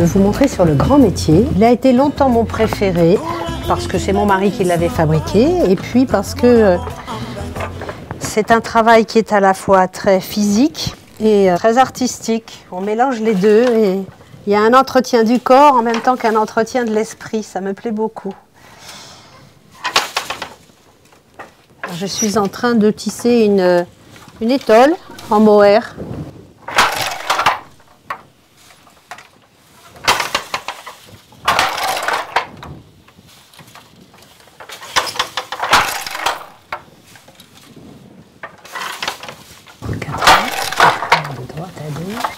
vais vous montrer sur le grand métier. Il a été longtemps mon préféré parce que c'est mon mari qui l'avait fabriqué et puis parce que c'est un travail qui est à la fois très physique et très artistique. On mélange les deux et il y a un entretien du corps en même temps qu'un entretien de l'esprit. Ça me plaît beaucoup. Je suis en train de tisser une étole en mohair. De droite à gauche.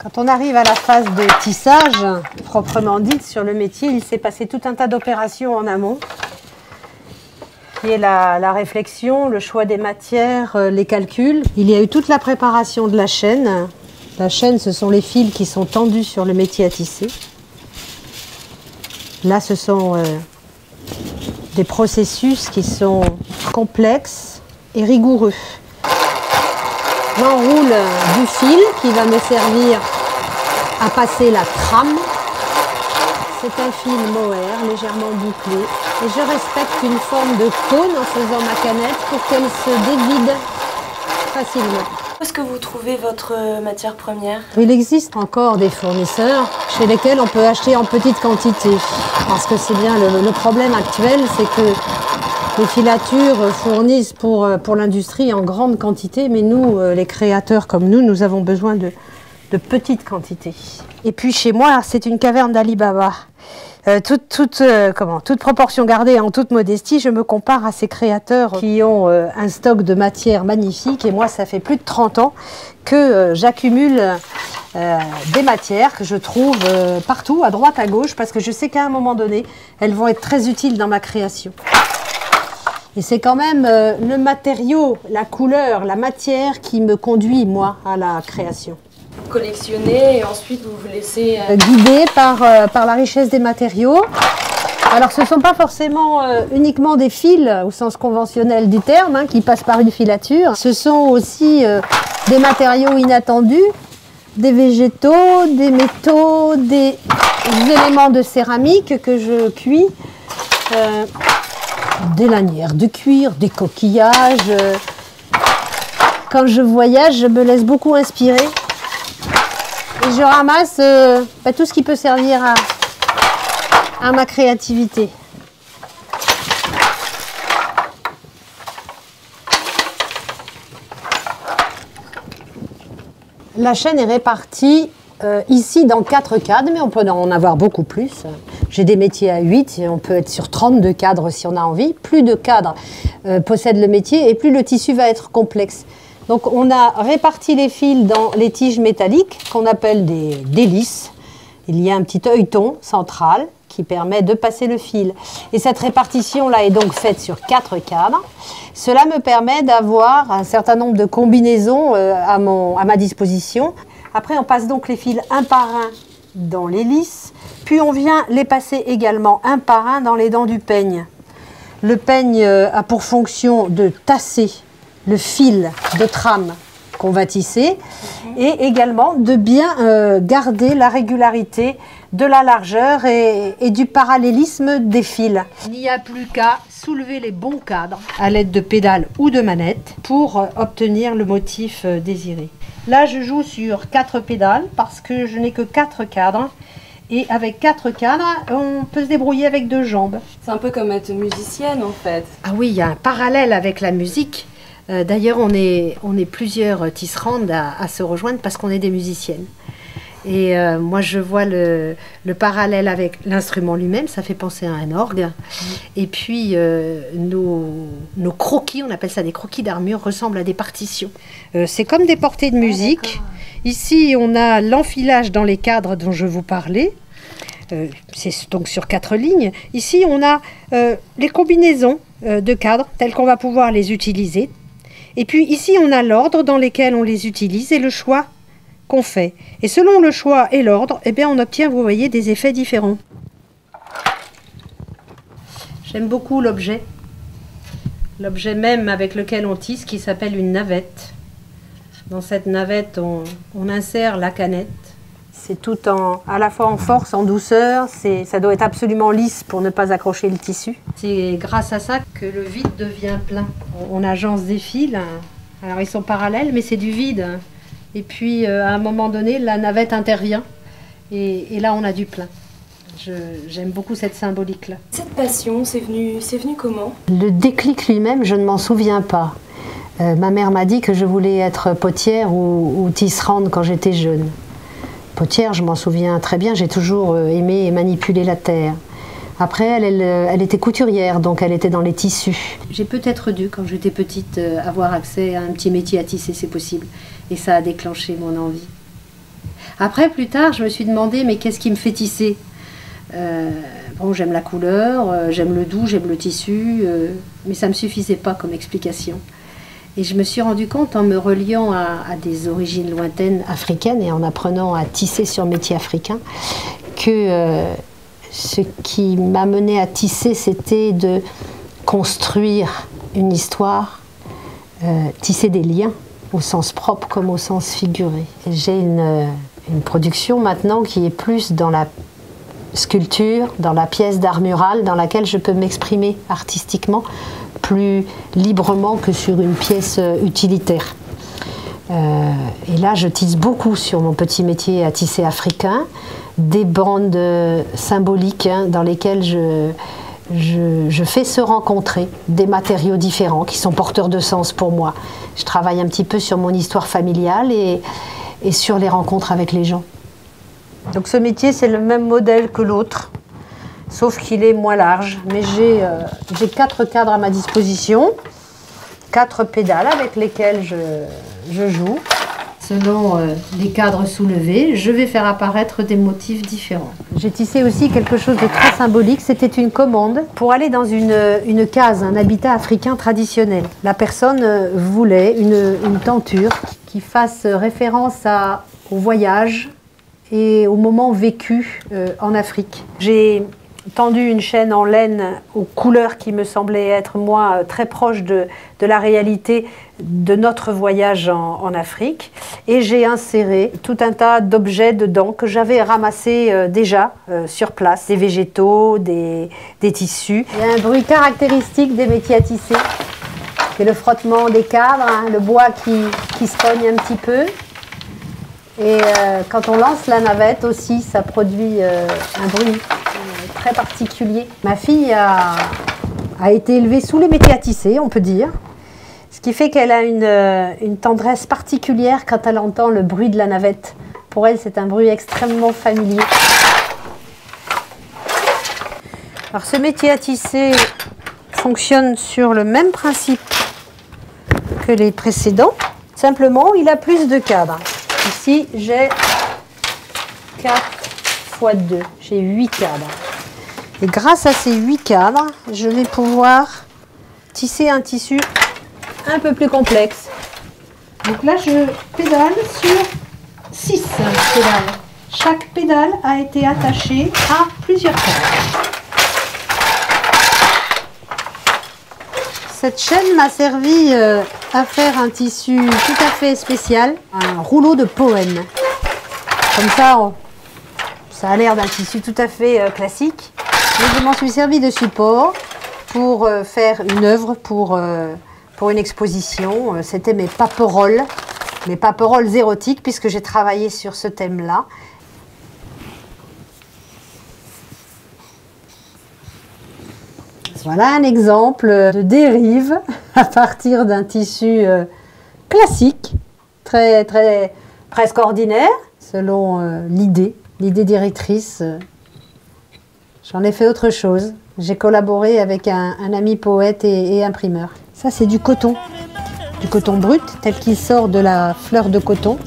Quand on arrive à la phase de tissage, proprement dite, sur le métier, il s'est passé tout un tas d'opérations en amont, qui est la réflexion, le choix des matières, les calculs. Il y a eu toute la préparation de la chaîne. La chaîne, ce sont les fils qui sont tendus sur le métier à tisser. Là, ce sont des processus qui sont complexes et rigoureux. J'enroule du fil qui va me servir à passer la trame. C'est un fil mohair légèrement bouclé et je respecte une forme de cône en faisant ma canette pour qu'elle se dévide facilement. Où est-ce que vous trouvez votre matière première? Il existe encore des fournisseurs chez lesquels on peut acheter en petite quantité. Parce que c'est bien le problème actuel, c'est que les filatures fournissent pour l'industrie en grande quantité, mais nous, les créateurs comme nous avons besoin de petites quantités. Et puis chez moi, c'est une caverne d'Ali Baba. Toute proportion gardée, en toute modestie, je me compare à ces créateurs qui ont un stock de matière magnifique. Et moi, ça fait plus de 30 ans que j'accumule des matières que je trouve partout, à droite, à gauche, parce que je sais qu'à un moment donné, elles vont être très utiles dans ma création. Et c'est quand même le matériau, la couleur, la matière qui me conduit, moi, à la création. Collectionnez et ensuite vous vous laissez... Guidée par la richesse des matériaux. Alors ce ne sont pas forcément uniquement des fils au sens conventionnel du terme, hein, qui passent par une filature. Ce sont aussi des matériaux inattendus, des végétaux, des métaux, des éléments de céramique que je cuis. Des lanières de cuir, des coquillages. Quand je voyage, je me laisse beaucoup inspirer. Et je ramasse tout ce qui peut servir à ma créativité. La chaîne est répartie ici dans 4 cadres, mais on peut en avoir beaucoup plus. J'ai des métiers à 8 et on peut être sur 32 cadres si on a envie. Plus de cadres possèdent le métier et plus le tissu va être complexe. Donc on a réparti les fils dans les tiges métalliques qu'on appelle des lisses. Il y a un petit œilleton central qui permet de passer le fil. Et cette répartition-là est donc faite sur 4 cadres. Cela me permet d'avoir un certain nombre de combinaisons à ma disposition. Après, on passe donc les fils un par un dans les lisses, puis on vient les passer également un par un dans les dents du peigne. Le peigne a pour fonction de tasser le fil de trame qu'on va tisser et également de bien garder la régularité de la largeur et du parallélisme des fils. Il n'y a plus qu'à soulever les bons cadres à l'aide de pédales ou de manettes pour obtenir le motif désiré. Là, je joue sur 4 pédales parce que je n'ai que 4 cadres. Et avec 4 cadres, on peut se débrouiller avec 2 jambes. C'est un peu comme être musicienne en fait. Ah oui, il y a un parallèle avec la musique. D'ailleurs, on est plusieurs tisserandes à se rejoindre parce qu'on est des musiciennes. Et moi, je vois le parallèle avec l'instrument lui-même, ça fait penser à un orgue. Et puis, nos croquis, on appelle ça des croquis d'armure, ressemblent à des partitions. C'est comme des portées de musique. Ici, on a l'enfilage dans les cadres dont je vous parlais. C'est donc sur 4 lignes. Ici, on a les combinaisons de cadres telles qu'on va pouvoir les utiliser. Et puis ici, on a l'ordre dans lequel on les utilise et le choix qu'on fait. Et selon le choix et l'ordre, eh bien, on obtient, vous voyez, des effets différents. J'aime beaucoup l'objet. l'objet même avec lequel on tisse, qui s'appelle une navette. Dans cette navette, on insère la canette. C'est tout à la fois en force, en douceur. Ça doit être absolument lisse pour ne pas accrocher le tissu. C'est grâce à ça que le vide devient plein. On agence des fils. Alors ils sont parallèles, mais c'est du vide. Et puis à un moment donné, la navette intervient. Et là, on a du plein. J'aime beaucoup cette symbolique-là. Cette passion, c'est venu comment? Le déclic lui-même, je ne m'en souviens pas. Ma mère m'a dit que je voulais être potière ou tisserande quand j'étais jeune. Potière, je m'en souviens très bien, j'ai toujours aimé et manipulé la terre. Après, elle était couturière, donc elle était dans les tissus. J'ai peut-être dû, quand j'étais petite, avoir accès à un petit métier à tisser, c'est possible. Et ça a déclenché mon envie. Après, plus tard, je me suis demandé, mais qu'est-ce qui me fait tisser? Bon, j'aime la couleur, j'aime le doux, j'aime le tissu, mais ça ne me suffisait pas comme explication. Et je me suis rendu compte en me reliant à des origines lointaines africaines et en apprenant à tisser sur métier africain que ce qui m'a mené à tisser, c'était de construire une histoire, tisser des liens au sens propre comme au sens figuré. J'ai une production maintenant qui est plus dans la sculpture, dans la pièce d'art mural, dans laquelle je peux m'exprimer artistiquement plus librement que sur une pièce utilitaire. Et là, je tisse beaucoup sur mon petit métier à tisser africain, des bandes symboliques dans lesquelles je fais se rencontrer des matériaux différents qui sont porteurs de sens pour moi. Je travaille un petit peu sur mon histoire familiale et sur les rencontres avec les gens. Donc ce métier, c'est le même modèle que l'autre, sauf qu'il est moins large. Mais j'ai 4 cadres à ma disposition, 4 pédales avec lesquelles je joue. Selon les cadres soulevés, je vais faire apparaître des motifs différents. J'ai tissé aussi quelque chose de très symbolique. C'était une commande pour aller dans une case, un habitat africain traditionnel. La personne voulait une tenture qui fasse référence au voyage et au moment vécu en Afrique. J'ai tendu une chaîne en laine aux couleurs qui me semblaient être, moi, très proches de la réalité de notre voyage en Afrique. Et j'ai inséré tout un tas d'objets dedans que j'avais ramassés déjà sur place. Des végétaux, des tissus. Il y a un bruit caractéristique des métiers à tisser, c'est le frottement des cadres, hein, le bois qui se cogne un petit peu. Et quand on lance la navette aussi, ça produit un bruit très particulier. Ma fille a été élevée sous les métiers à tisser, on peut dire. Ce qui fait qu'elle a une tendresse particulière quand elle entend le bruit de la navette. Pour elle, c'est un bruit extrêmement familier. Alors ce métier à tisser fonctionne sur le même principe que les précédents. Simplement, il a plus de cadres. Ici, j'ai 4 x 2, j'ai 8 cadres. Et grâce à ces 8 cadres, je vais pouvoir tisser un tissu un peu plus complexe. Donc là, je pédale sur 6 pédales. Chaque pédale a été attachée à plusieurs cadres. Cette chaîne m'a servi à faire un tissu tout à fait spécial, un rouleau de poème. Comme ça, ça a l'air d'un tissu tout à fait classique. Mais je m'en suis servi de support pour faire une œuvre, pour une exposition. C'était mes paperoles érotiques, puisque j'ai travaillé sur ce thème-là. Voilà un exemple de dérive à partir d'un tissu classique, presque ordinaire, selon l'idée directrice. J'en ai fait autre chose. J'ai collaboré avec un ami poète et imprimeur. Ça, c'est du coton brut, tel qu'il sort de la fleur de coton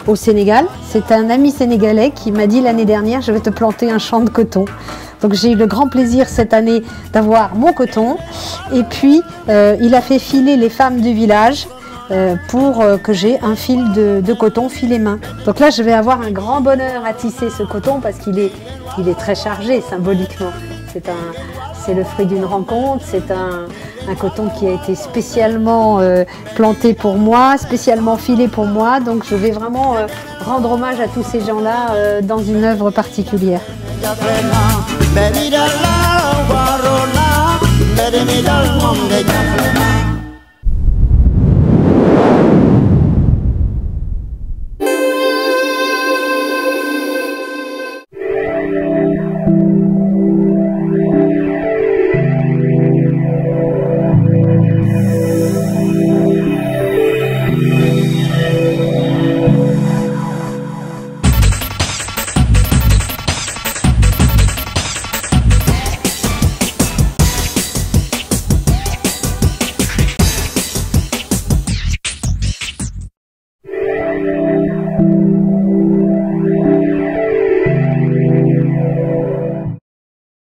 au Sénégal. C'est un ami sénégalais qui m'a dit l'année dernière, je vais te planter un champ de coton. Donc j'ai eu le grand plaisir cette année d'avoir mon coton. Et puis, il a fait filer les femmes du village pour que j'ai un fil de coton filet main. Donc là, je vais avoir un grand bonheur à tisser ce coton parce qu'il est très chargé symboliquement. C'est le fruit d'une rencontre, c'est un un coton qui a été spécialement planté pour moi, spécialement filé pour moi. Donc je vais vraiment rendre hommage à tous ces gens-là dans une œuvre particulière.